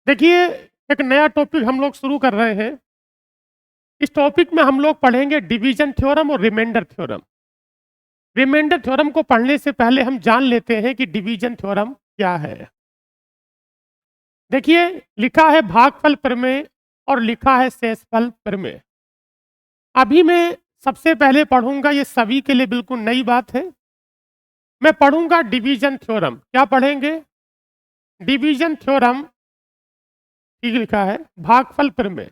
देखिए, एक नया टॉपिक हम लोग शुरू कर रहे हैं। इस टॉपिक में हम लोग पढ़ेंगे डिवीजन थ्योरम और रिमाइंडर थ्योरम। रिमाइंडर थ्योरम को पढ़ने से पहले हम जान लेते हैं कि डिवीजन थ्योरम क्या है। देखिए, लिखा है भागफल प्रमेय और लिखा है शेषफल प्रमेय। अभी मैं सबसे पहले पढ़ूंगा, ये सभी के लिए बिल्कुल नई बात है। मैं पढ़ूंगा डिवीजन थ्योरम। क्या पढ़ेंगे? Division theorem. ठीक लिखा है भागफल प्रमेय।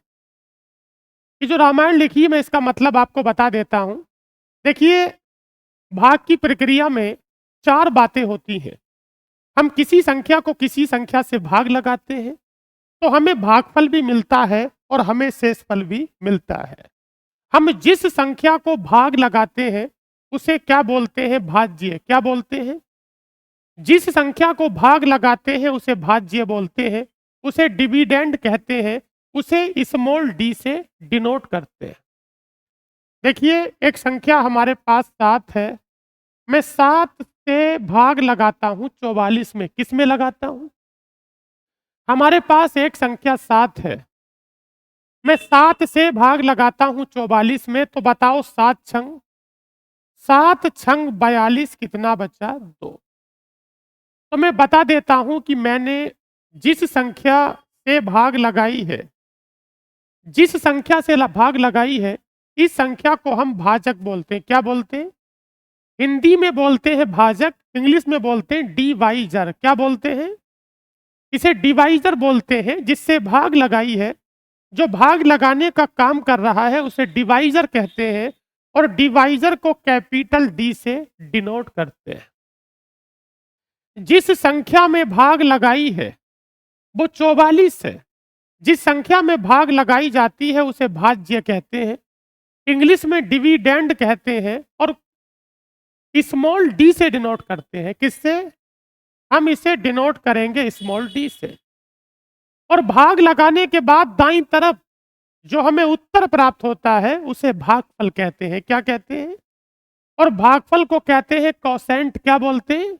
ये जो रामायण लिखी है, मैं इसका मतलब आपको बता देता हूं। देखिए, भाग की प्रक्रिया में चार बातें होती हैं। हम किसी संख्या को किसी संख्या से भाग लगाते हैं तो हमें भागफल भी मिलता है और हमें शेषफल भी मिलता है। हम जिस संख्या को भाग लगाते हैं उसे क्या बोलते हैं? भाज्य। क्या बोलते हैं? जिस संख्या को भाग लगाते हैं उसे भाज्य बोलते हैं। उसे डिविडेंड कहते हैं। उसे स्मॉल डी से डिनोट करते हैं। देखिए, एक संख्या हमारे पास 7 है। मैं 7 से भाग लगाता हूं 44 में। किस में लगाता हूं? हमारे पास एक संख्या 7 है। मैं 7 से भाग लगाता हूं 44 में, तो बताओ 7 छंग 42 कितना बचा? 2। तो मैं बता देता हूं कि मैंने जिस संख्या से भाग लगाई है, जिस संख्या से भाग लगाई है, इस संख्या को हम भाजक बोलते हैं। क्या बोलते हैं? हिंदी में बोलते हैं भाजक, इंग्लिश में बोलते हैं डिवाइजर। क्या बोलते हैं? इसे डिवाइजर बोलते हैं। जिससे भाग लगाई है, जो भाग लगाने का काम कर रहा है, उसे डिवाइजर कहते हैं। और डिवाइजर को कैपिटल डी से डिनोट करते हैं। जिस संख्या में भाग लगाई है वो 44 है। जिस संख्या में भाग लगाई जाती है उसे भाज्य कहते हैं। इंग्लिश में डिविडेंड कहते हैं। और स्मॉल डी से डिनोट करते हैं। किससे? हम इसे डिनोट करेंगे स्मॉल डी से। और भाग लगाने के बाद दाईं तरफ जो हमें उत्तर प्राप्त होता है उसे भागफल कहते हैं। क्या कहते हैं? और भागफल को कहते हैं कोसेंट। क्या बोलते हैं?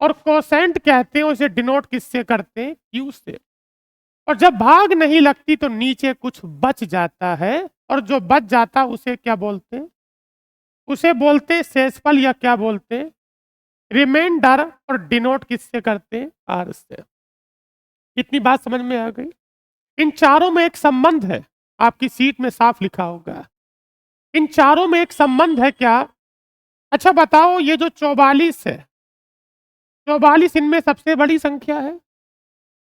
और कोसेंट कहते हैं उसे डिनोट किससे करते हैं? क्यू से। और जब भाग नहीं लगती तो नीचे कुछ बच जाता है, और जो बच जाता उसे क्या बोलते हैं? उसे बोलते हैं शेषफल, या क्या बोलते हैं? रिमाइंडर। और डिनोट किससे करते हैं? आर से। इतनी बात समझ में आ गई? इन चारों में एक संबंध है। आपकी सीट में साफ लिखा होगा। इन चारों में एक संबंध है क्या? अच्छा बताओ, ये जो 44 है, 44 इनमें सबसे बड़ी संख्या है।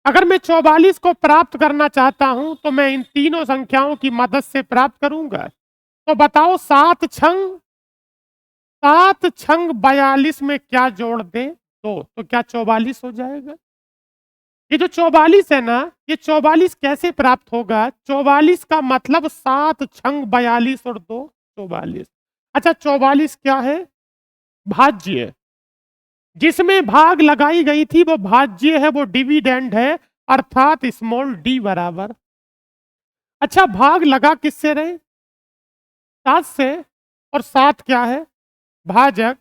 अगर मैं 44 को प्राप्त करना चाहता हूं तो मैं इन तीनों संख्याओं की मदद से प्राप्त करूंगा। तो बताओ, 7 छंग 42 में क्या जोड़ दें? 2। तो क्या 44 हो जाएगा? ये जो 44 है ना, ये 44 कैसे प्राप्त होगा? 44 का मतलब 7 छंग 42 और 2 44। अच्छा, 44 क्या है? भाज्य। जिसमें भाग लगाई गई थी वो भाज्य है, वो डिविडेंड है, अर्थात स्मॉल डी बराबर। अच्छा, भाग लगा किससे रहे? 7 से। और 7 क्या है? भाजक।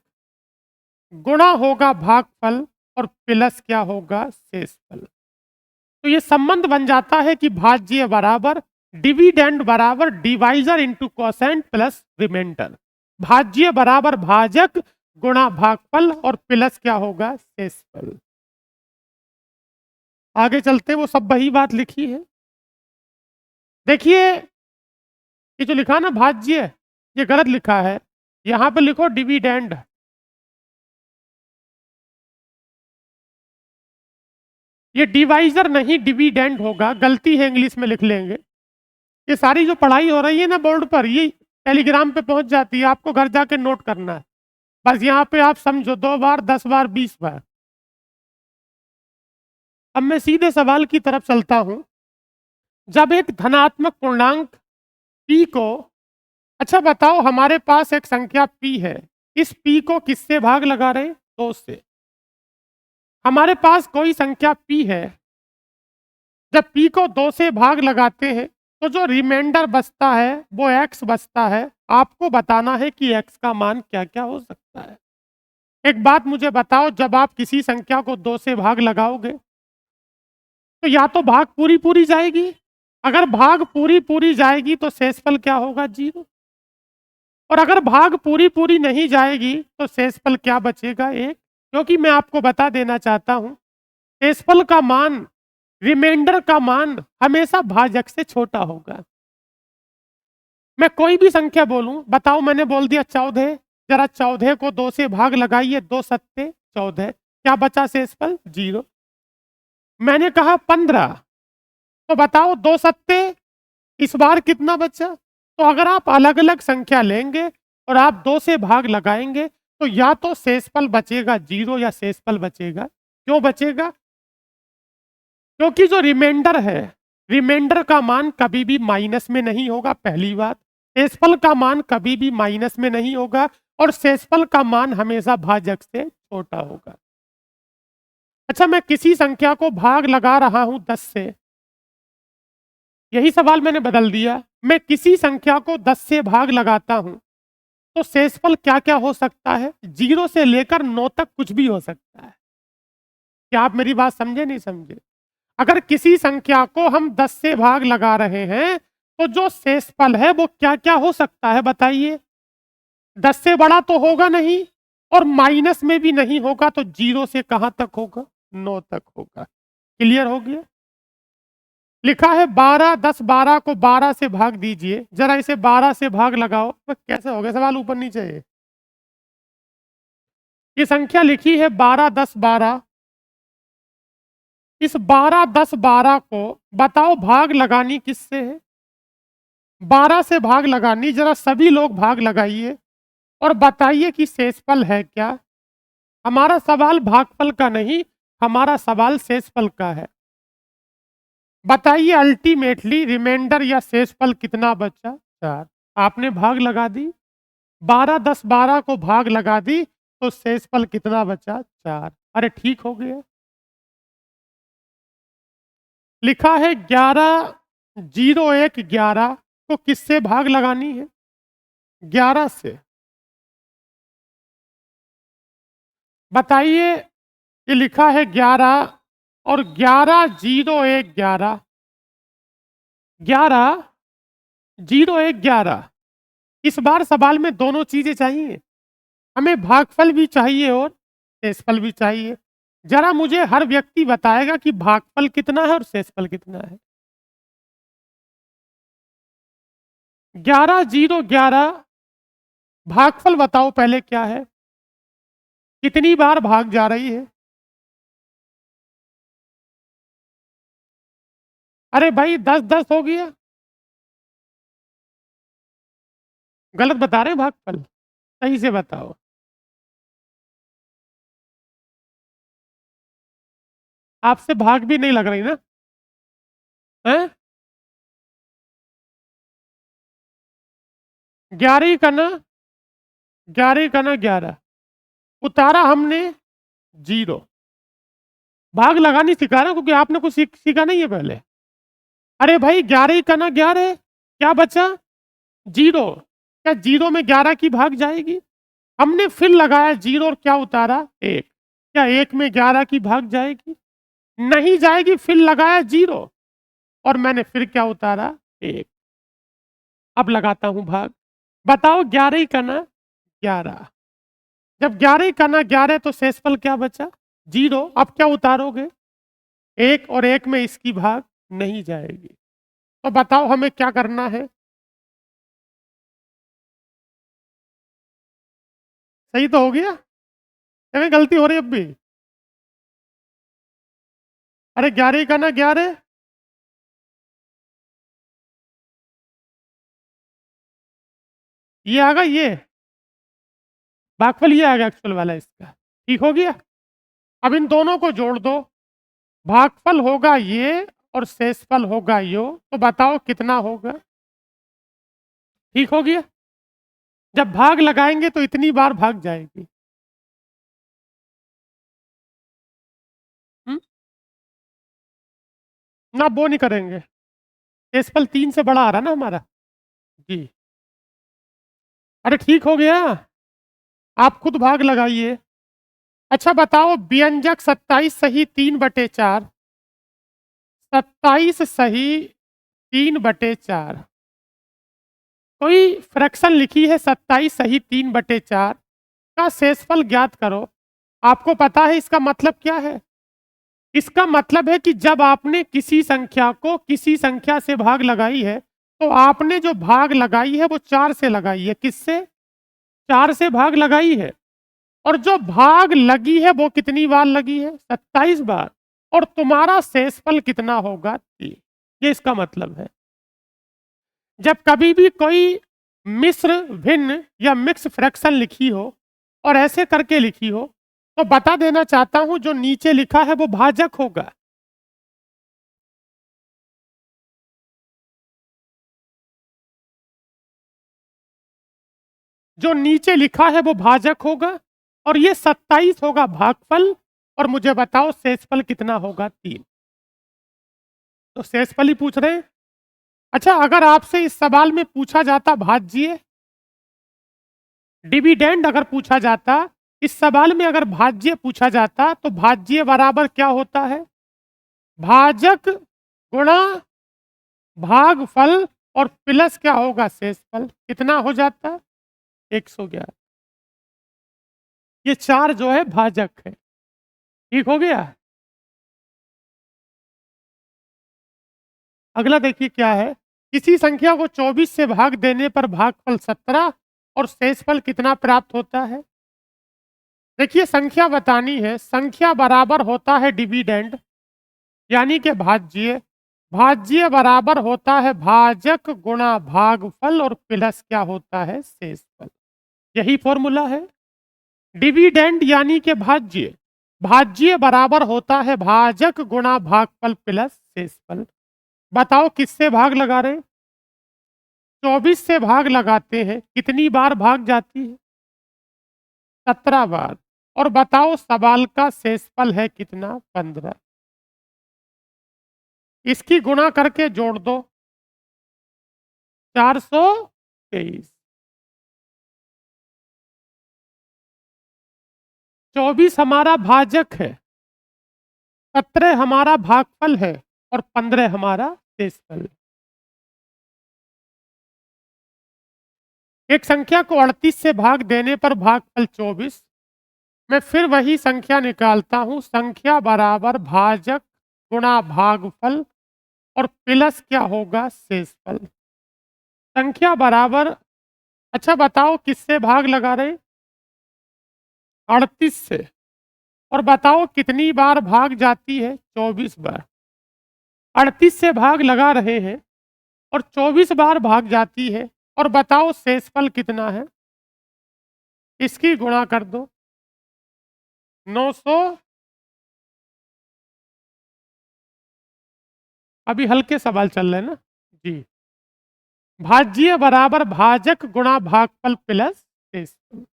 गुणा होगा भागफल और प्लस क्या होगा? शेषफल। तो ये संबंध बन जाता है कि भाज्य बराबर डिविडेंड बराबर divisor into quotient plus remainder. भाज्य बराबर भाजक गुणा भागफल और प्लस क्या होगा? शेषफल। आगे चलते वो सब वही बात लिखी है। देखिए, ये जो लिखा ना भाज्य, ये गलत लिखा है। यहां पर लिखो डिविडेंड। ये डिवाइजर नहीं डिविडेंड होगा, गलती है, इंग्लिश में लिख लेंगे। ये सारी जो पढ़ाई हो रही है ना बोर्ड पर, ये टेलीग्राम पे पहुंच जाती है। आपको घर जाके नोट करना है। बस यहाँ पे आप समझो 2 बार 10 बार 20 बार। अब मैं सीधे सवाल की तरफ चलता हूं। जब एक धनात्मक पूर्णांक p को, अच्छा बताओ, हमारे पास एक संख्या p है। इस p को किससे भाग लगा रहे हैं? 2 से। हमारे पास कोई संख्या p है। जब p को 2 से भाग लगाते हैं तो जो रिमाइंडर बचता है वो x बचता है। आपको बताना है कि x का मान क्या क्या हो सकता है। एक बात मुझे बताओ, जब आप किसी संख्या को 2 से भाग लगाओगे तो या तो भाग पूरी पूरी जाएगी, अगर भाग पूरी पूरी जाएगी तो शेषफल क्या होगा? 0। और अगर भाग पूरी पूरी नहीं जाएगी तो शेषफल क्या बचेगा? 1। क्योंकि मैं आपको बता देना चाहता हूं, शेषफल का मान, रिमाइंडर का मान हमेशा भाजक से छोटा होगा। मैं कोई भी संख्या बोलूं, बताओ, मैंने बोल दिया 14, जरा 14 को 2 से भाग लगाइए, 2 सत्ते 14, क्या बचा शेषफल? 0। मैंने कहा 15, तो बताओ 2 सत्ते, इस बार कितना बचा? तो अगर आप अलग अलग संख्या लेंगे और आप 2 से भाग लगाएंगे तो या तो शेषफल बचेगा 0 या शेषफल बचेगा, क्यों बचेगा? क्योंकि जो रिमाइंडर है, रिमाइंडर का मान कभी भी माइनस में नहीं होगा, पहली बात। शेषफल का मान कभी भी माइनस में नहीं होगा और शेषफल का मान हमेशा भाजक से छोटा होगा। अच्छा, मैं किसी संख्या को भाग लगा रहा हूं 10 से, यही सवाल मैंने बदल दिया। मैं किसी संख्या को 10 से भाग लगाता हूं तो शेषफल क्या क्या हो सकता है? 0 से लेकर 9 तक कुछ भी हो सकता है। क्या आप मेरी बात समझे, नहीं समझे? अगर किसी संख्या को हम 10 से भाग लगा रहे हैं तो जो शेषफल है वो क्या क्या हो सकता है, बताइए? 10 से बड़ा तो होगा नहीं और माइनस में भी नहीं होगा, तो 0 से कहां तक होगा? 9 तक होगा। क्लियर हो गया? लिखा है 12, 10, 12 को 12 से भाग दीजिए, जरा इसे 12 से भाग लगाओ। कैसे हो गया? सवाल ऊपर नीचे है। ये संख्या लिखी है 12, 10, 12। इस 12, 10, 12 को बताओ भाग लगानी किससे है? 12 से भाग लगानी, जरा सभी लोग भाग लगाइए और बताइए कि शेषफल है क्या? हमारा सवाल भागफल का नहीं, हमारा सवाल शेषफल का है। बताइए अल्टीमेटली रिमाइंडर या शेषफल कितना बचा? 4। आपने भाग लगा दी, 12, 10, 12 को भाग लगा दी तो शेषफल कितना बचा? 4। अरे ठीक हो गया। लिखा है 11, 0, 1, 11 को किससे भाग लगानी है? 11 से। बताइए, ये लिखा है 11 और 11, 0, 1, 11, 11, 0, 1, 11। इस बार सवाल में दोनों चीजें चाहिए, हमें भागफल भी चाहिए और शेषफल भी चाहिए। जरा मुझे हर व्यक्ति बताएगा कि भागफल कितना है और शेषफल कितना है। 11, 0, 11, भागफल बताओ पहले क्या है, कितनी बार भाग जा रही है? अरे भाई 10, 10 हो गया। गलत बता रहे हैं भागफल, सही से बताओ। आपसे भाग भी नहीं लग रही ना? हैं? 11 का ना, 11 का ना 11, उतारा हमने 0। भाग लगानी सिखा रहा हूं क्योंकि आपने कुछ सीखा नहीं है पहले। अरे भाई 11 का ना 11, क्या बचा? 0। क्या 0 में 11 की भाग जाएगी? हमने फिर लगाया 0 और क्या उतारा? 1। क्या 1 में 11 की भाग जाएगी? नहीं जाएगी। फिर लगाया 0 और मैंने फिर क्या उतारा? 1। अब लगाता हूं भाग, बताओ 11 का ना 11, जब 11 का ना 11 तो शेषफल क्या बचा? 0। अब क्या उतारोगे? 1 और 1 में इसकी भाग नहीं जाएगी। तो बताओ हमें क्या करना है? सही तो हो गया? क्या गलती हो रही है अब भी? अरे 11 का ना 11, ये आ गया, ये भागफल ये आ गया एक्चुअल वाला इसका। ठीक हो गया? अब इन दोनों को जोड़ दो, भागफल होगा ये और शेषफल होगा यो, तो बताओ कितना होगा? ठीक हो गया? जब भाग लगाएंगे तो इतनी बार भाग जाएगी। हुँ? ना वो नहीं करेंगे, शेषफल 3 से बड़ा आ रहा ना हमारा। जी। अरे ठीक हो गया, आप खुद भाग लगाइए। अच्छा बताओ, व्यंजक 27 सही 3/4 27 सही 3/4। कोई फ्रैक्शन लिखी है 27 सही 3/4 का शेषफल ज्ञात करो। आपको पता है इसका मतलब क्या है? इसका मतलब है कि जब आपने किसी संख्या को किसी संख्या से भाग लगाई है, तो आपने जो भाग लगाई है वो 4 से लगाई है। किससे? 4 से भाग लगाई है। और जो भाग लगी है वो कितनी बार लगी है? 27 बार। और तुम्हारा शेषफल कितना होगा? 3। ये इसका मतलब है। जब कभी भी कोई मिश्र भिन्न या मिक्स फ्रैक्शन लिखी हो और ऐसे करके लिखी हो, तो बता देना चाहता हूं जो नीचे लिखा है वो भाजक होगा। जो नीचे लिखा है वो भाजक होगा और ये 27 होगा भागफल। और मुझे बताओ शेषफल कितना होगा? 3। तो शेषफल ही पूछ रहे हैं। अच्छा, अगर आपसे इस सवाल में पूछा जाता भाज्य डिविडेंड, अगर पूछा जाता इस सवाल में, अगर भाज्य पूछा जाता तो भाज्य बराबर क्या होता है? भाजक गुणा भागफल और प्लस क्या होगा? शेषफल। कितना हो जाता? 111। ये 4 जो है भाजक है। ठीक हो गया। अगला देखिए क्या है। किसी संख्या को 24 से भाग देने पर भागफल 17 और शेषफल कितना प्राप्त होता है? देखिए संख्या बतानी है। संख्या बराबर होता है डिविडेंड यानी कि भाज्य। भाज्य बराबर होता है भाजक गुणा भागफल और प्लस क्या होता है? शेषफल। यही फॉर्मूला है। डिविडेंड यानी कि भाज्य। भाज्य बराबर होता है भाजक गुणा भागफल प्लस शेषफल। बताओ किससे भाग लगा रहे हैं? 24 से भाग लगाते हैं। कितनी बार भाग जाती है? 17 बार। और बताओ सवाल का शेषफल है कितना? 15। इसकी गुणा करके जोड़ दो। 423। 24 हमारा भाजक है, 17 हमारा भागफल है और 15 हमारा शेषफल। एक संख्या को 38 से भाग देने पर भागफल 24। मैं फिर वही संख्या निकालता हूं। संख्या बराबर भाजक गुणा भागफल और प्लस क्या होगा? शेषफल। संख्या बराबर, अच्छा बताओ किससे भाग लगा रहे? 38 से। और बताओ कितनी बार भाग जाती है? 24 बार। 38 से भाग लगा रहे हैं और 24 बार भाग जाती है। और बताओ शेषफल कितना है? इसकी गुणा कर दो। 900। अभी हल्के सवाल चल रहे हैं ना जी। भाज्य बराबर भाजक गुणा भागफल प्लस शेषफल।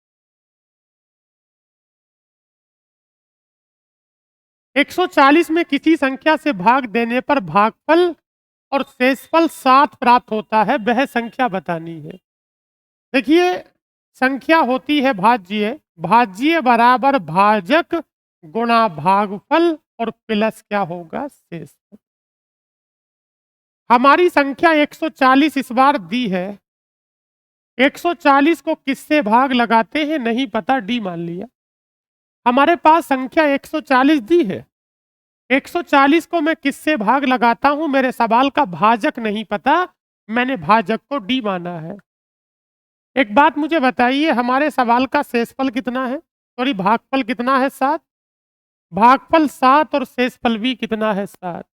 140 में किसी संख्या से भाग देने पर भागफल और शेषफल 7 प्राप्त होता है, वह संख्या बतानी है। देखिए संख्या होती है भाज्य। भाज्य बराबर भाजक गुणा भागफल और प्लस क्या होगा? शेषफल। हमारी संख्या 140 इस बार दी है। 140 को किससे भाग लगाते हैं नहीं पता, डी मान लिया। हमारे पास संख्या 140 दी है। 140 को मैं किससे भाग लगाता हूं? मेरे सवाल का भाजक नहीं पता, मैंने भाजक को डी माना है। एक बात मुझे बताइए, हमारे सवाल का शेषफल कितना है? सॉरी, भागफल कितना है? 7। भागफल 7 और शेषफल भी कितना है? 7।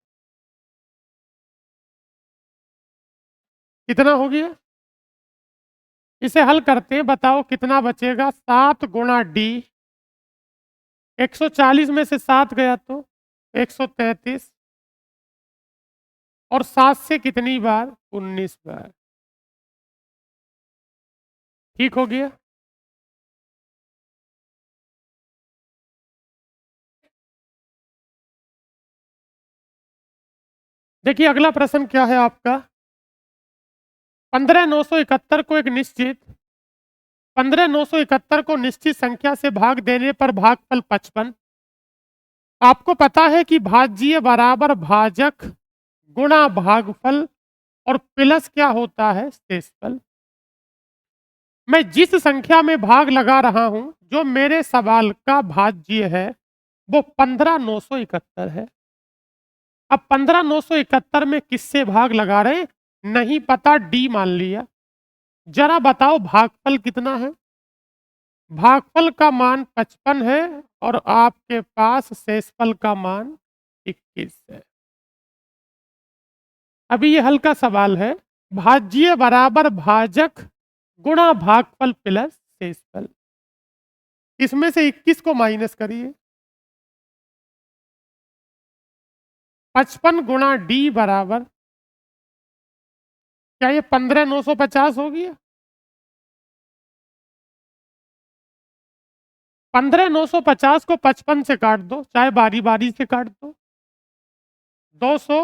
कितना हो गया? इसे हल करते हैं, बताओ कितना बचेगा? 7 गुणा डी। 140 में से 7 गया तो 133। और 7 से कितनी बार? 19 बार। ठीक हो गया। देखिए अगला प्रश्न क्या है आपका। 15,971 को एक निश्चित 15,971 को निश्चित संख्या से भाग देने पर भागफल 55। आपको पता है कि भाज्य बराबर भाजक गुणा भागफल और प्लस क्या होता है शेषफल। मैं जिस संख्या में भाग लगा रहा हूं जो मेरे सवाल का भाज्य है वो 15,971 है। अब 15,971 में किससे भाग लगा रहे हैं? नहीं पता, डी मान लिया। जरा बताओ भागफल कितना है? भागफल का मान 55 है और आपके पास शेषफल का मान 21 है। अभी ये हल्का सवाल है। भाज्य बराबर भाजक गुणा भागफल प्लस शेषफल। इसमें से 21 को माइनस करिए। 55 गुणा डी बराबर, क्या ये 15,950 हो गया? 15,950 को 55 से काट दो, चाहे बारी बारी से काट दो। 200,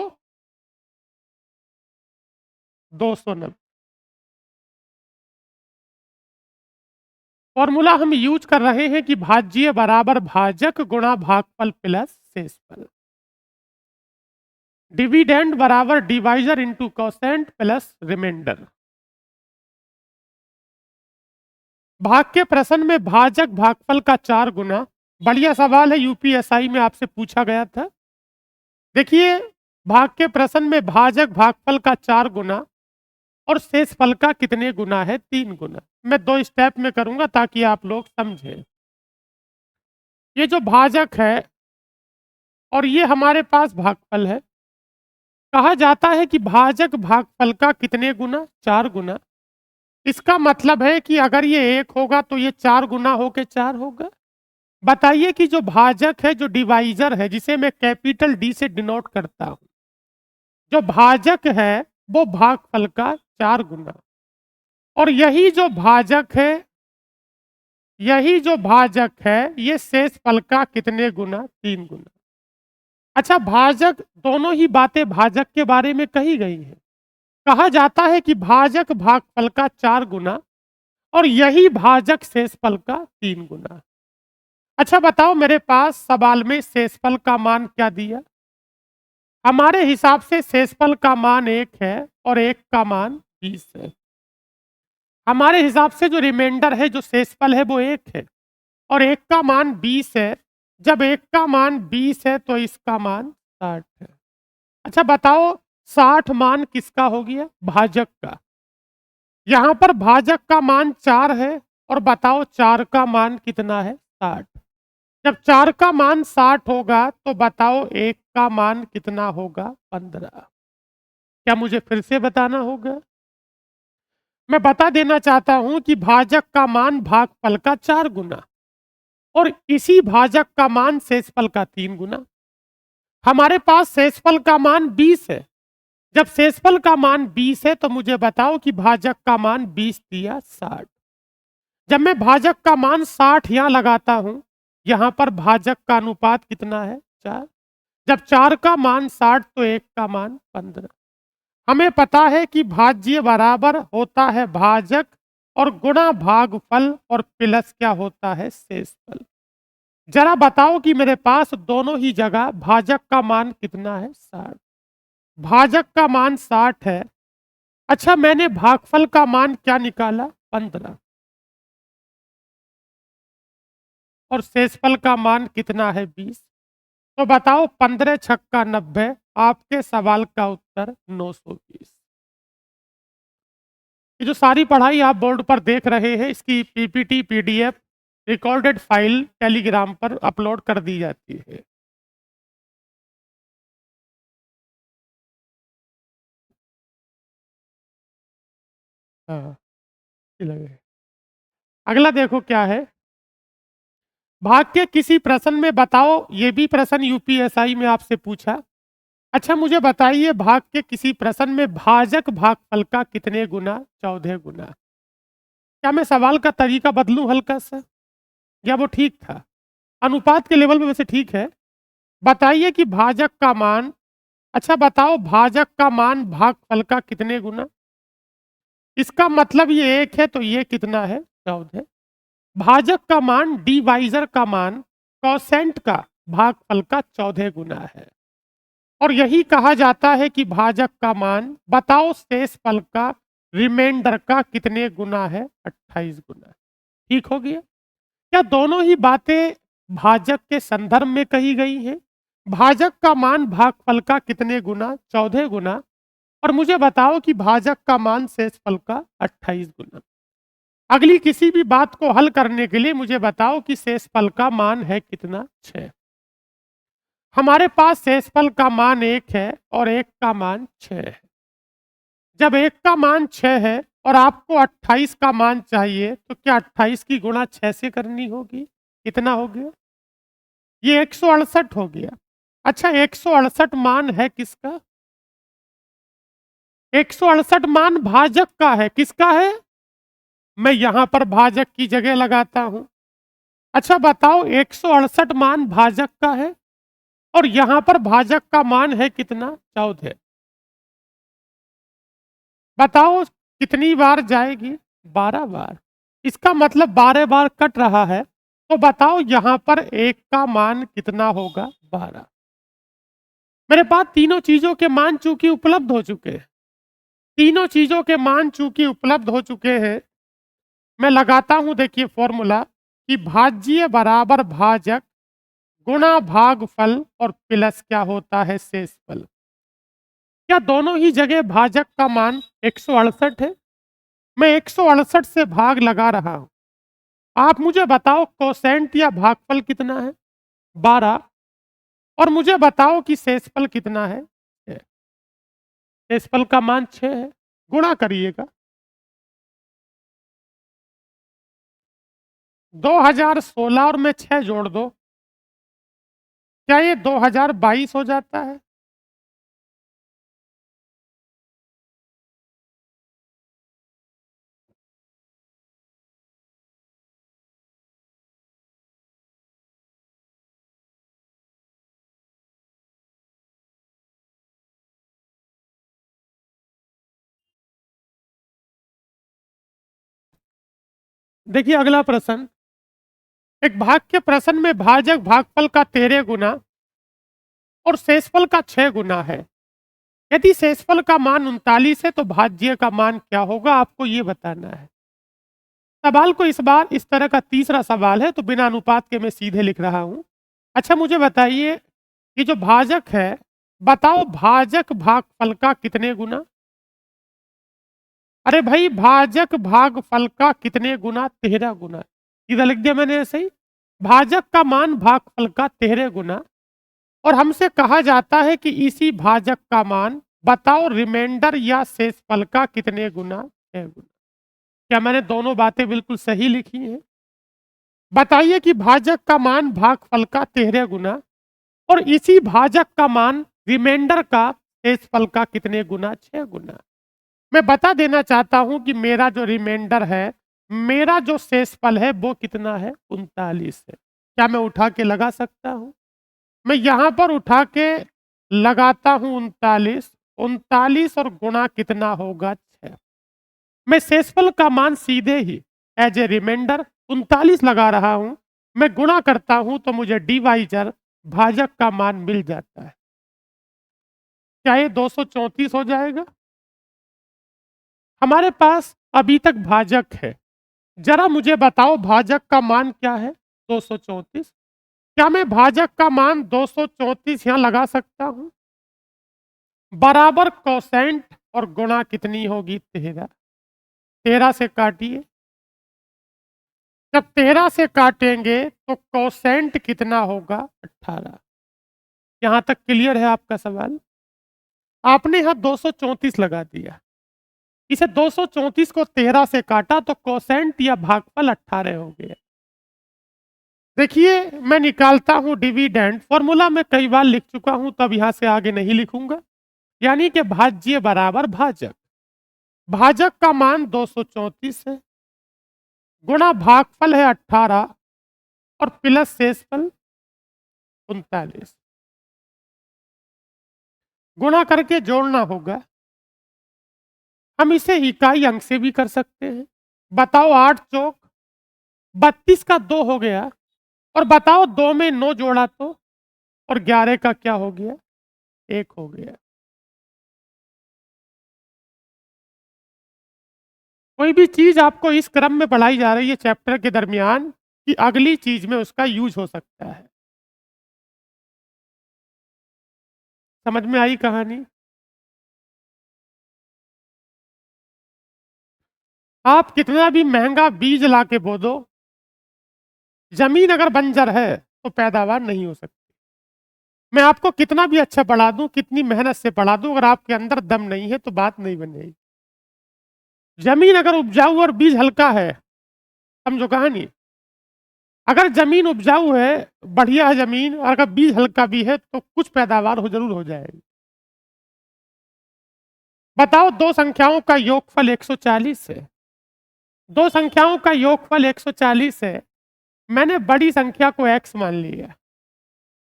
290। फॉर्मूला हम यूज कर रहे हैं कि भाज्य बराबर भाजक गुणा भागफल प्लस शेषफल। डिविडेंड बराबर divisor into quotient plus remainder. भाग के प्रश्न में भाजक भागफल का 4 गुना। बढ़िया सवाल है, यूपीएसआई में आपसे पूछा गया था। देखिए, भाग के प्रश्न में भाजक भागफल का 4 गुना और शेषफल का कितने गुना है? 3 गुना। मैं 2 स्टेप में करूंगा ताकि आप लोग समझें। ये जो भाजक है और ये हमारे पास भागफल है, कहा जाता है कि भाजक भागफल का कितने गुना? 4 गुना। इसका मतलब है कि अगर ये 1 होगा तो ये 4 गुना होके 4 होगा। बताइए कि जो भाजक है, जो डिवाइजर है, जिसे मैं कैपिटल डी से डिनोट करता हूं, जो भाजक है वो भागफल का 4 गुना, और यही जो भाजक है, यही जो भाजक है, ये शेषफल का कितने गुना? 3 गुना। अच्छा, भाजक, दोनों ही बातें भाजक के बारे में कही गई हैं। कहा जाता है कि भाजक भागफल का 4 गुना और यही भाजक शेषफल का 3 गुना। अच्छा बताओ, मेरे पास सवाल में शेषफल का मान क्या दिया? हमारे हिसाब से शेषफल का मान 1 है और 1 का मान 20 है। हमारे हिसाब से जो रिमाइंडर है, जो शेषफल है, वो 1 है और 1 का मान 20 है। जब 1 का मान 20 है तो इसका मान 60 है। अच्छा बताओ, 60 मान किसका हो गया? भाजक का। यहां पर भाजक का मान 4 है और बताओ 4 का मान कितना है? 60। जब 4 का मान 60 होगा तो बताओ 1 का मान कितना होगा? 15। क्या मुझे फिर से बताना होगा? मैं बता देना चाहता हूं कि भाजक का मान भागफल का 4 गुना और इसी भाजक का मान शेषफल का 3 गुना। हमारे पास शेषफल का मान 20 है। जब शेषफल का मान 20 है तो मुझे बताओ कि भाजक का मान 20 दिया 60। जब मैं भाजक का मान 60 यहां लगाता हूं, यहां पर भाजक का अनुपात कितना है? 4। जब 4 का मान 60 तो 1 का मान 15। हमें पता है कि भाज्य बराबर होता है भाजक और गुणा भागफल और प्लस क्या होता है? शेषफल। जरा बताओ कि मेरे पास दोनों ही जगह भाजक का मान कितना है? 60। भाजक का मान 60 है। अच्छा, मैंने भागफल का मान क्या निकाला? 15। और शेषफल का मान कितना है? 20। तो बताओ 15 छक्का 90, आपके सवाल का उत्तर 920। ये जो सारी पढ़ाई आप बोर्ड पर देख रहे हैं, इसकी PPT PDF recorded file Telegram पर अपलोड कर दी जाती है। हाँ, ये लगे। अगला देखो क्या है। भाग के किसी प्रश्न में बताओ, ये भी प्रश्न यूपीएसआई में आपसे पूछा। अच्छा मुझे बताइए, भाग के किसी प्रश्न में भाजक भागफल का कितने गुना? 14 गुना। क्या मैं सवाल का तरीका बदलूं हल्का सा, या वो ठीक था? अनुपात के लेवल में वैसे ठीक है। बताइए कि भाजक का मान, अच्छा बताओ भाजक का मान भागफल का कितने गुना? इसका मतलब ये 1 है तो ये कितना है? 14। भाजक का मान डिवाइजर का मान कोसेंट का भागफल का 14 गुना है। और यही कहा जाता है कि भाजक का मान बताओ शेषफल का रिमाइंडर का कितने गुना है? 28 गुना। ठीक हो गया। क्या दोनों ही बातें भाजक के संदर्भ में कही गई हैं? भाजक का मान भागफल का कितने गुना? 14 गुना। और मुझे बताओ कि भाजक का मान शेषफल का 28 गुना। अगली किसी भी बात को हल करने के लिए मुझे बताओ कि शेषफल का मान है कितना? 6। हमारे पास शेषफल का मान 1 है और 1 का मान 6 है। जब 1 का मान 6 है और आपको 28 का मान चाहिए, तो क्या 28 की गुणा 6 से करनी होगी? कितना हो गया? ये 168 हो गया। अच्छा, 168 मान है किसका? 168 मान भाजक का है। किसका है? मैं यहां पर भाजक की जगह लगाता हूं। अच्छा बताओ, 168 मान भाजक का है और यहां पर भाजक का मान है कितना? 14। बताओ कितनी बार जाएगी? 12 बार। इसका मतलब 12 बार कट रहा है। तो बताओ यहां पर 1 का मान कितना होगा? 12। मेरे पास तीनों चीजों के मान चूंकि उपलब्ध हो चुके हैं, तीनों चीजों के मान चूंकि उपलब्ध हो चुके हैं, मैं लगाता हूं, देखिए फॉर्मूला, कि भाज्य बराबर भाजक गुणा भागफल और प्लस क्या होता है? शेषफल। क्या दोनों ही जगह भाजक का मान 168 है? मैं 168 से भाग लगा रहा हूं। आप मुझे बताओ कोसेंट या भागफल कितना है? 12। और मुझे बताओ कि शेषफल कितना है? 6। शेषफल का मान 6 है। गुणा करिएगा। 2016 और में 6 जोड़ दो, क्या ये 2022 हो जाता है? देखिए अगला प्रश्न। एक भाग के प्रश्न में भाजक भागफल का 13 गुना और शेषफल का 6 गुना है। यदि शेषफल का मान 39 है तो भाज्य का मान क्या होगा? आपको ये बताना है। सवाल को इस बार इस तरह का तीसरा सवाल है, तो बिना अनुपात के मैं सीधे लिख रहा हूं। अच्छा मुझे बताइए कि जो भाजक है, बताओ भाजक भागफल का कितने गुना? अरे भाई, भाजक भागफल का कितने गुना? 13 गुना। इधर लिख दिया मैंने ऐसे ही। भाजक का मान भागफल का 13 गुना। और हमसे कहा जाता है कि इसी भाजक का मान बताओ रिमाइंडर या शेषफल का कितने गुना? 6 गुना। क्या मैंने दोनों बातें बिल्कुल सही लिखी हैं? बताइए कि भाजक का मान भागफल का 13 गुना और इसी भाजक का मान रिमाइंडर का शेषफल का कितने गुना? 6 गुना। मैं बता देना चाहता हूं कि मेरा जो रिमाइंडर है, मेरा जो शेषफल है, वो कितना है? 39 है। क्या मैं उठा के लगा सकता हूं? मैं यहां पर उठा के लगाता हूं 39। 39 और गुणा कितना होगा? 6। मैं शेषफल का मान सीधे ही एज ए रिमाइंडर 39 लगा रहा हूं। मैं गुणा करता हूं तो मुझे डिवाइजर भाजक का मान मिल जाता है। क्या ये 234 हो जाएगा? हमारे पास अभी तक भाजक है। जरा मुझे बताओ भाजक का मान क्या है? 234। क्या मैं भाजक का मान 234 यहां लगा सकता हूं? बराबर कोसेंट और गुणा कितनी होगी? 13। 13 से काटिए। जब 13 से काटेंगे तो कोसेंट कितना होगा? 18। यहां तक क्लियर है आपका सवाल? आपने यहां 234 लगा दिया। इसे 234 को 13 से काटा तो कोसेंट या भागफल 18 हो गया। देखिए मैं निकालता हूं डिविडेंड। फॉर्मूला में कई बार लिख चुका हूं, तब यहां से आगे नहीं लिखूंगा। यानी कि भाज्य बराबर भाजक। भाजक का मान 234 है, गुणा भागफल है 18 और प्लस शेषफल 39। गुणा करके जोड़ना होगा। हम इसे इकाई अंक से भी कर सकते हैं। बताओ 8 चौक 32 का 2 हो गया। और बताओ 2 में 9 जोड़ा तो, और 11 का क्या हो गया? 1 हो गया। कोई भी चीज आपको इस क्रम में पढ़ाई जा रही है चैप्टर के दरमियान कि अगली चीज में उसका यूज हो सकता है। समझ में आई कहानी? आप कितना भी महंगा बीज ला के बो दो, जमीन अगर बंजर है तो पैदावार नहीं हो सकती। मैं आपको कितना भी अच्छा पढ़ा दूं, कितनी मेहनत से पढ़ा दूं, अगर आपके अंदर दम नहीं है तो बात नहीं बनेगी। जमीन अगर उपजाऊ और बीज हल्का है, समझो कहानी। अगर जमीन उपजाऊ है, बढ़िया है जमीन, और अगर बीज हल्का भी है तो कुछ पैदावार हो जरूर हो जाएगी। बताओ, दो संख्याओं का योगफल 140 है। दो संख्याओं का योगफल 140 है। मैंने बड़ी संख्या को x मान लिया।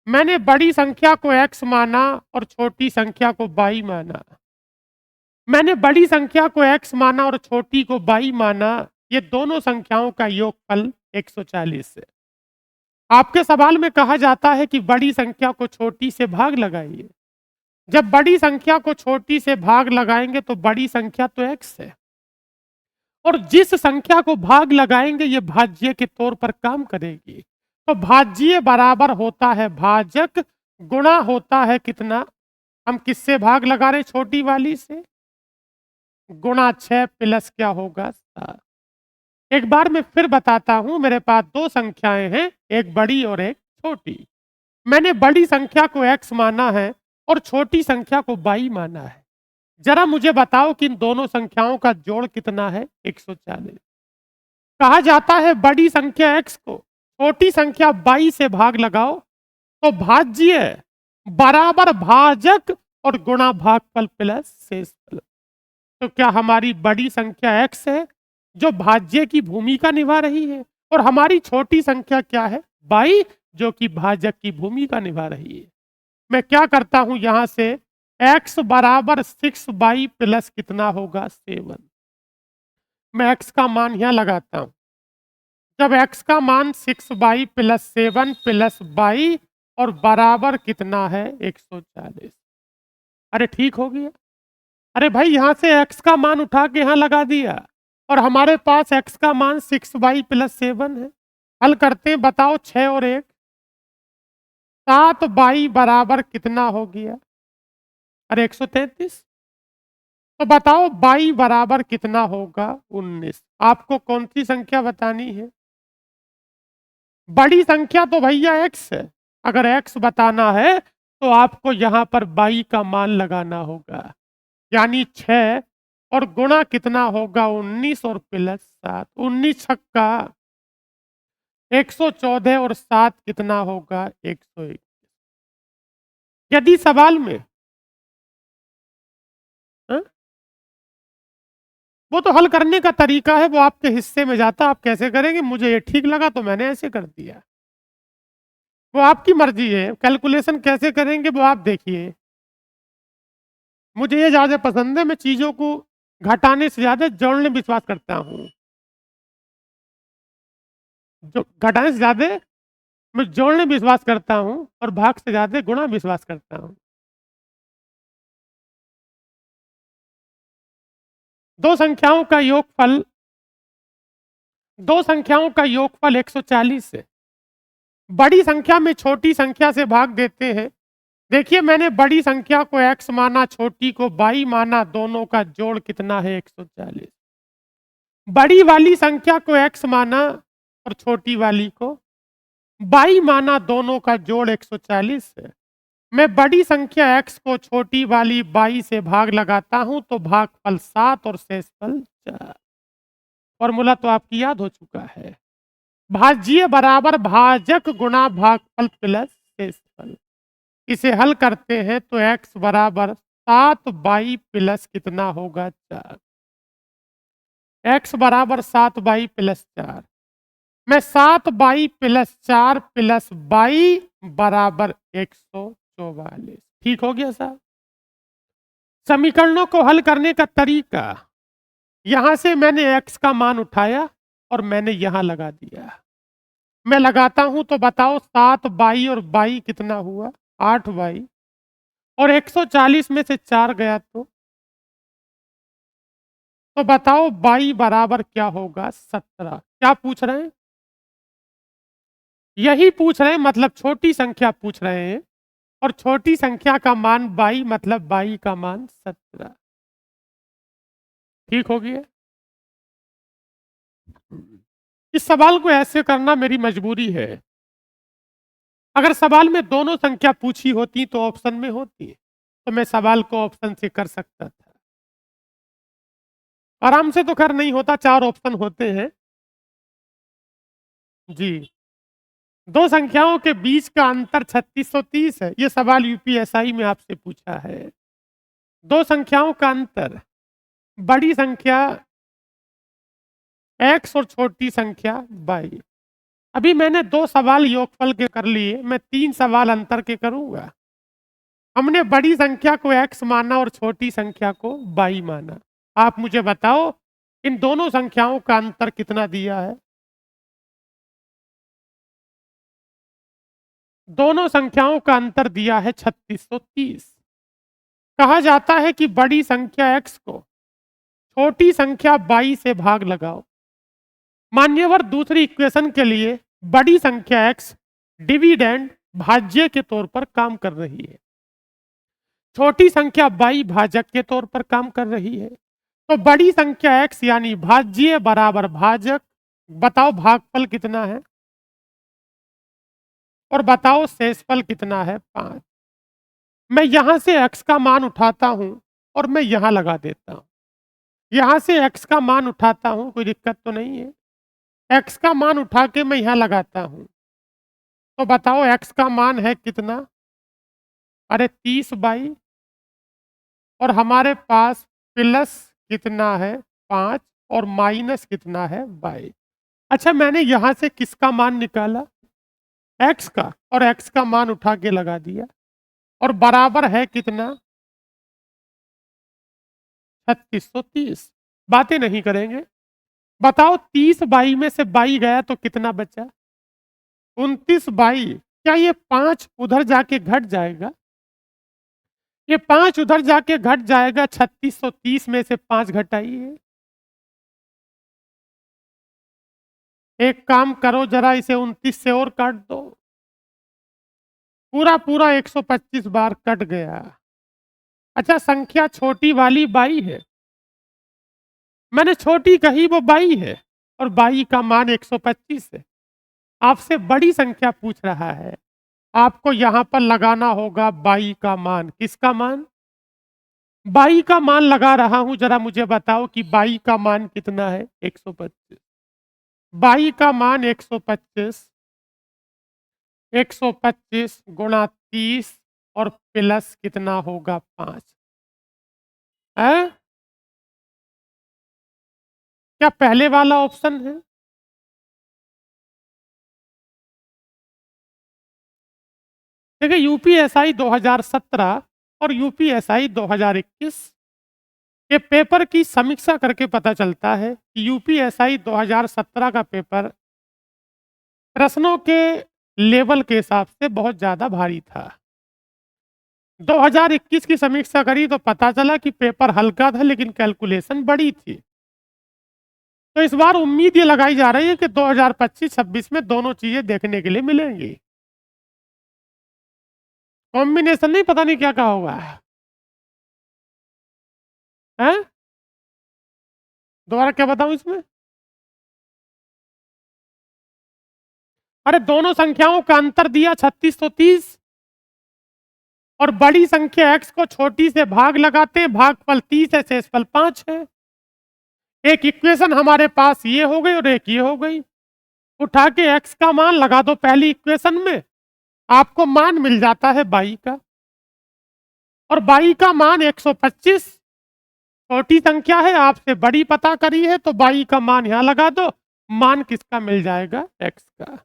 मैंने बड़ी संख्या को x माना और छोटी संख्या को y माना। मैंने बड़ी संख्या को x माना और छोटी को y माना। ये दोनों संख्याओं का योगफल 140 है। आपके सवाल में कहा जाता है कि बड़ी संख्या को छोटी से भाग लगाइए। जब बड़ी संख्या को छोटी से भाग लगाएंगे तो बड़ी संख्या तो x है, और जिस संख्या को भाग लगाएंगे ये भाज्य के तौर पर काम करेगी। तो भाज्य बराबर होता है भाजक गुणा होता है कितना, हम किससे भाग लगा रहे? छोटी वाली से, गुणा 6 प्लस क्या होगा 7। एक बार मैं फिर बताता हूं, मेरे पास दो संख्याएं हैं, एक बड़ी और एक छोटी। मैंने बड़ी संख्या को x माना है और छोटी संख्या को y माना है। जरा मुझे बताओ कि इन दोनों संख्याओं का जोड़ कितना है? 140। कहा जाता है बड़ी संख्या x को छोटी संख्या y से भाग लगाओ तो भाज्य बराबर भाजक और गुणा भागफल प्लस शेषफल। तो क्या हमारी बड़ी संख्या x है जो भाज्य की भूमिका निभा रही है, और हमारी छोटी संख्या क्या है? y, जो कि भाजक की भूमिका निभा रही है। मैं क्या करता हूं, यहां से x बराबर 6y प्लस कितना होगा 7। मैं x का मान यहां लगाता हूं। जब x का मान 6y प्लस 7 प्लस y और बराबर कितना है 140। अरे ठीक हो गया। अरे भाई, यहां से x का मान उठा के यहां लगा दिया, और हमारे पास x का मान 6y प्लस 7 है। हल करते हैं, बताओ 6 और 1 7y बराबर कितना हो गया? अरे 133। तो बताओ y बराबर कितना होगा? 19। आपको कौन सी संख्या बतानी है? बड़ी संख्या तो भैया x है। अगर x बताना है तो आपको यहां पर y का मान लगाना होगा, यानी 6 और गुणा कितना होगा 19 और प्लस 7। 19 छक्का 114 और 7 कितना होगा 101। यदि सवाल में हा? वो तो हल करने का तरीका है, वो आपके हिस्से में जाता, आप कैसे करेंगे। मुझे ये ठीक लगा तो मैंने ऐसे कर दिया, वो आपकी मर्जी है। कैलकुलेशन कैसे करेंगे वो आप देखिए। मुझे ये ज्यादा पसंद है, मैं चीजों को घटाने से ज्यादा जोड़ने में विश्वास करता हूँ। जो घटाने से ज्यादा मैं जोड़ने में विश्वास करता हूँ, और भाग से ज्यादा गुणा में विश्वास करता हूँ। दो संख्याओं का योगफल 140 है। बड़ी संख्या में छोटी संख्या से भाग देते हैं। देखिए, मैंने बड़ी संख्या को x माना, छोटी को y माना, दोनों का जोड़ कितना है 140। बड़ी वाली संख्या को x माना और छोटी वाली को y माना, दोनों का जोड़ 140 है। मैं बड़ी संख्या x को छोटी वाली y से भाग लगाता हूं तो भागफल 7 और शेषफल 4। फॉर्मूला तो आपकी याद हो चुका है। भाज्य बराबर भाजक गुणा भागफल प्लस शेषफल। इसे हल करते हैं तो x बराबर 7y प्लस कितना होगा 4। x बराबर 7y प्लस 4। मैं 7y प्लस 4 प्लस y बराबर 144। ठीक हो गया साहब। समीकरणों को हल करने का तरीका, यहां से मैंने x का मान उठाया और मैंने यहां लगा दिया। मैं लगाता हूं तो बताओ 7y और y कितना हुआ 8y। और 140 में से 4 गया तो बताओ बाई बराबर क्या होगा? 17। क्या पूछ रहे हैं? यही पूछ रहे हैं, मतलब छोटी संख्या पूछ रहे हैं, और छोटी संख्या का मान बाई, मतलब बाई का मान 17। ठीक हो गया। इस सवाल को ऐसे करना मेरी मजबूरी है। अगर सवाल में दोनों संख्या पूछी होती तो ऑप्शन में होती, तो मैं सवाल को ऑप्शन से कर सकता था। आराम से तो खैर नहीं होता, 4 ऑप्शन होते हैं जी। दो संख्याओं के बीच का अंतर 3630 है। यह सवाल यूपीएसआई में आपसे पूछा है। दो संख्याओं का अंतर, बड़ी संख्या x और छोटी संख्या y। अभी मैंने 2 सवाल योगफल के कर लिए, मैं 3 सवाल अंतर के करूंगा। हमने बड़ी संख्या को x माना और छोटी संख्या को y माना। आप मुझे बताओ इन दोनों संख्याओं का अंतर कितना दिया है? दोनों संख्याओं का अंतर दिया है 3630। कहा जाता है कि बड़ी संख्या x को छोटी संख्या y से भाग लगाओ। मान्यवर दूसरी इक्वेशन के लिए बड़ी संख्या x डिविडेंड भाज्य के तौर पर काम कर रही है, छोटी संख्या y भाजक के तौर पर काम कर रही है। तो बड़ी संख्या x यानी भाज्य बराबर भाजक। बताओ भागफल कितना है और बताओ शेषफल कितना है? 5। मैं यहां से x का मान उठाता हूं और मैं यहां लगा देता हूं। यहां से x का मान उठाता हूं, कोई दिक्कत तो नहीं है। x का मान उठा के मैं यहां लगाता हूं, तो बताओ x का मान है कितना? अरे 30/, और हमारे पास प्लस कितना है? 5, और माइनस कितना है? 22। अच्छा, मैंने यहां से किसका मान निकाला? x का, और x का मान उठा के लगा दिया, और बराबर है कितना? 3630। बातें नहीं करेंगे। बताओ 30/, में से 22 गया तो कितना बचा? 29/। क्या ये 5 उधर जाके घट जाएगा? ये 5 उधर जाके घट जाएगा। 3630 में से 5 घटाइए। एक काम करो, जरा इसे 29 से और काट दो। पूरा पूरा 125 बार कट गया। अच्छा, संख्या छोटी वाली 22 है। मैंने छोटी कही, वो 22 है, और 22 का मान 125 है। आपसे बड़ी संख्या पूछ रहा है, आपको यहां पर लगाना होगा 22 का मान। किसका मान? 22 का मान लगा रहा हूं। जरा मुझे बताओ कि 22 का मान कितना है? 125। 22 का मान 125। 125 गुणा 30 और प्लस कितना होगा? 5 है? क्या पहले वाला ऑप्शन है? देखिए, यूपीएसआई 2017 और यूपीएसआई 2021 के पेपर की समीक्षा करके पता चलता है कि यूपीएसआई 2017 का पेपर प्रश्नों के लेवल के हिसाब से बहुत ज्यादा भारी था। 2021 की समीक्षा करी तो पता चला कि पेपर हल्का था लेकिन कैलकुलेशन बड़ी थी। तो इस बार उम्मीद ये लगाई जा रही है कि 2025-26 में दोनों चीजें देखने के लिए मिलेंगी। कॉम्बिनेशन नहीं, पता नहीं क्या क्या होगा। हैं? दोबारा क्या बताऊं इसमें? अरे दोनों संख्याओं का अंतर दिया 3630, और बड़ी संख्या x को छोटी से भाग लगाते हैं। भागफल 30 है, शेषफल 5 है। एक इक्वेशन हमारे पास ये हो गई और एक ये हो गई। उठा के x का मान लगा दो पहली इक्वेशन में, आपको मान मिल जाता है 22 का, और 22 का मान 125। छोटी संख्या है, आपसे बड़ी पता करी है, तो 22 का मान यहां लगा दो। मान किसका मिल जाएगा? x का।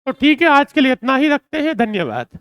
तो ठीक है, आज के लिए इतना ही रखते हैं। धन्यवाद।